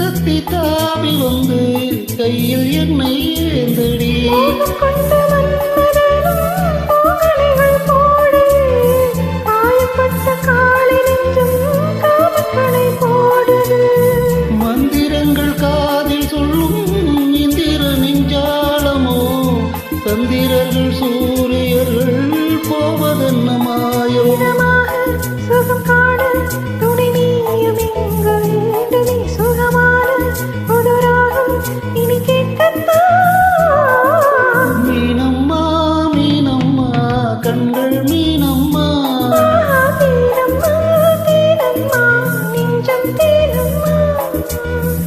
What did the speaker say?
சக்தி தாவி வந்து கையில் என்னை ஏந்தடி. மந்திரங்கள் காதில் சொல்லும் இந்திர நெஞ்சாலமோ தந்திரர்கள்